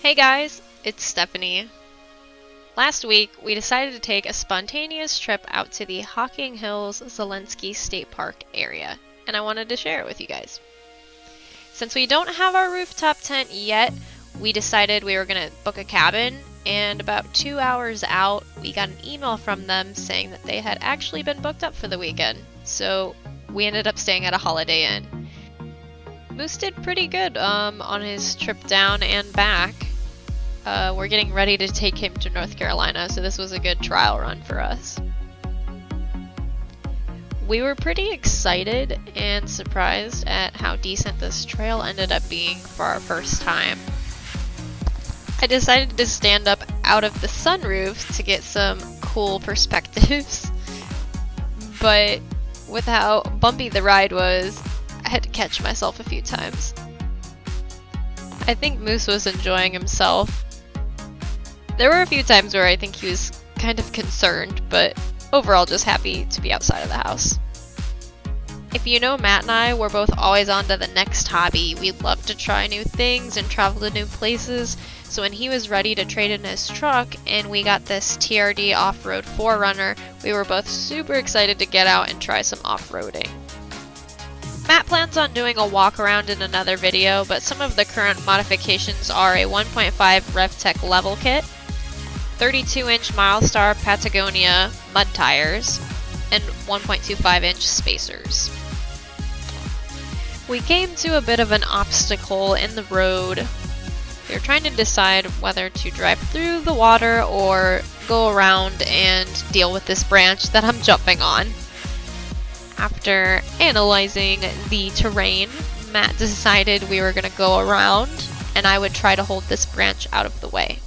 Hey guys, it's Stephanie. Last week, we decided to take a spontaneous trip out to the Hocking Hills Zaleski State Park area, and I wanted to share it with you guys. Since we don't have our rooftop tent yet, we decided we were going to book a cabin, and about 2 hours out, we got an email from them saying that they had actually been booked up for the weekend, so we ended up staying at a Holiday Inn. Moose did pretty good on his trip down and back. We're getting ready to take him to North Carolina, so this was a good trial run for us. We were pretty excited and surprised at how decent this trail ended up being for our first time. I decided to stand up out of the sunroof to get some cool perspectives, but with how bumpy the ride was, I had to catch myself a few times. I think Moose was enjoying himself. There were a few times where I think he was kind of concerned, but overall just happy to be outside of the house. If you know Matt and I, we're both always on to the next hobby. We love to try new things and travel to new places, so when he was ready to trade in his truck and we got this TRD off-road 4Runner, we were both super excited to get out and try some off-roading. Matt plans on doing a walk around in another video, but some of the current modifications are a 1.5 RevTech level kit, 32-inch Milestar Patagonia mud tires, and 1.25-inch spacers. We came to a bit of an obstacle in the road. We were trying to decide whether to drive through the water or go around and deal with this branch that I'm jumping on. After analyzing the terrain, Matt decided we were going to go around and I would try to hold this branch out of the way.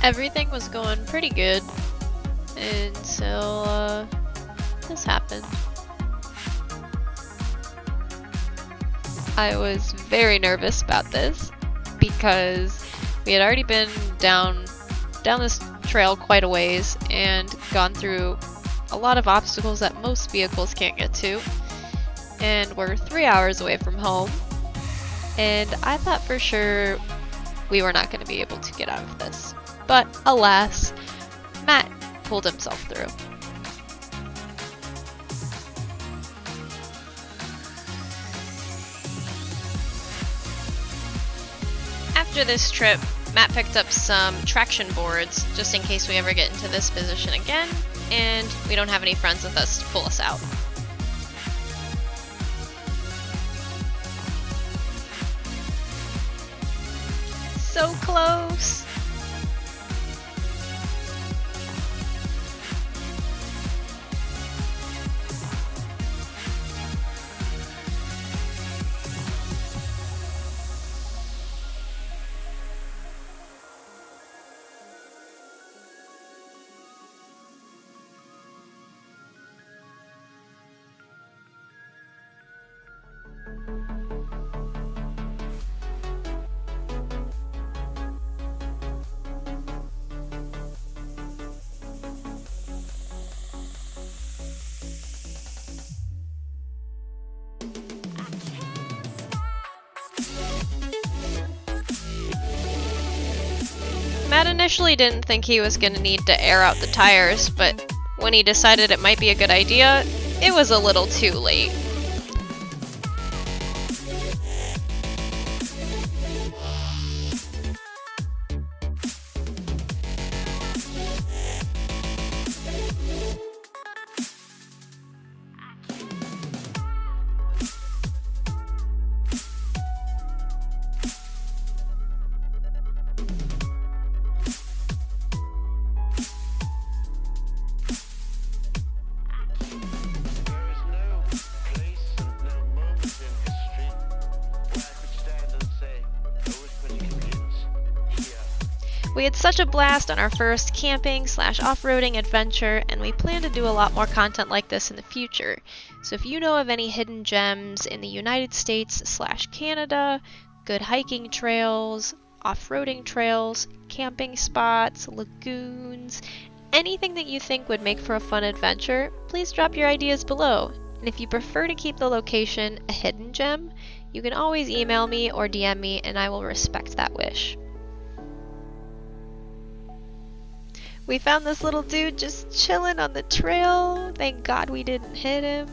Everything was going pretty good until this happened. I was very nervous about this because we had already been down this trail quite a ways and gone through a lot of obstacles that most vehicles can't get to, and we're 3 hours away from home, and I thought for sure we were not going to be able to get out of this. But alas, Matt pulled himself through. After this trip, Matt picked up some traction boards just in case we ever get into this position again and we don't have any friends with us to pull us out. So close! Matt initially didn't think he was going to need to air out the tires, but when he decided it might be a good idea, it was a little too late. We had such a blast on our first camping / off-roading adventure, and we plan to do a lot more content like this in the future. So if you know of any hidden gems in the United States / Canada, good hiking trails, off-roading trails, camping spots, lagoons, anything that you think would make for a fun adventure, please drop your ideas below. And if you prefer to keep the location a hidden gem, you can always email me or DM me and I will respect that wish. We found this little dude just chilling on the trail. Thank God we didn't hit him.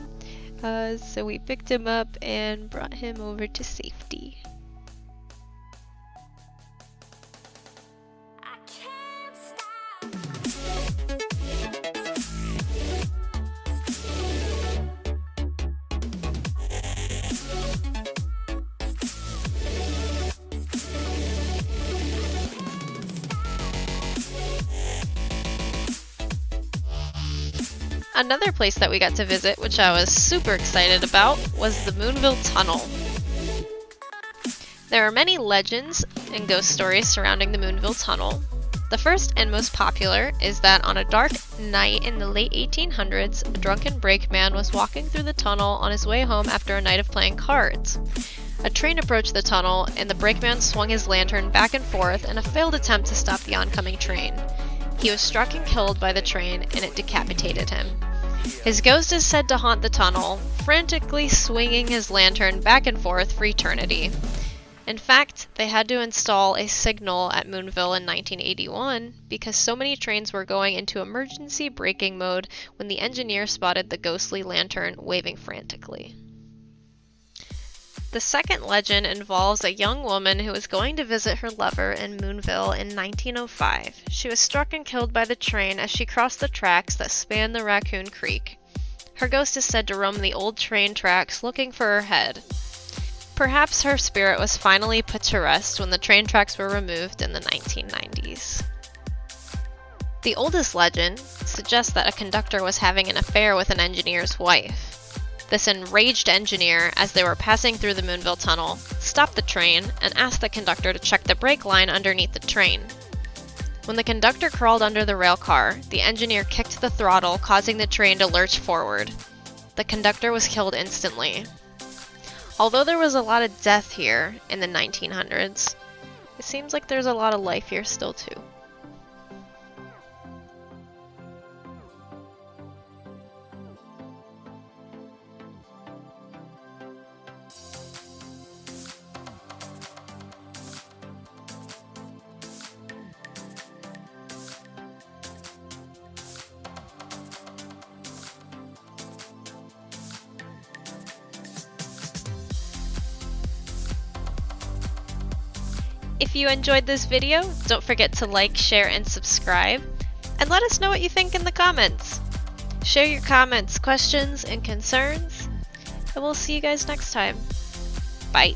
So we picked him up and brought him over to safety. Another place that we got to visit, which I was super excited about, was the Moonville Tunnel. There are many legends and ghost stories surrounding the Moonville Tunnel. The first and most popular is that on a dark night in the late 1800s, a drunken brakeman was walking through the tunnel on his way home after a night of playing cards. A train approached the tunnel, and the brakeman swung his lantern back and forth in a failed attempt to stop the oncoming train. He was struck and killed by the train, and it decapitated him. His ghost is said to haunt the tunnel, frantically swinging his lantern back and forth for eternity. In fact, they had to install a signal at Moonville in 1981 because so many trains were going into emergency braking mode when the engineer spotted the ghostly lantern waving frantically. The second legend involves a young woman who was going to visit her lover in Moonville in 1905. She was struck and killed by the train as she crossed the tracks that span the Raccoon Creek. Her ghost is said to roam the old train tracks looking for her head. Perhaps her spirit was finally put to rest when the train tracks were removed in the 1990s. The oldest legend suggests that a conductor was having an affair with an engineer's wife. This enraged engineer, as they were passing through the Moonville Tunnel, stopped the train and asked the conductor to check the brake line underneath the train. When the conductor crawled under the rail car, the engineer kicked the throttle, causing the train to lurch forward. The conductor was killed instantly. Although there was a lot of death here in the 1900s, it seems like there's a lot of life here still too. If you enjoyed this video, don't forget to like, share, and subscribe, and let us know what you think in the comments. Share your comments, questions, and concerns, and we'll see you guys next time. Bye.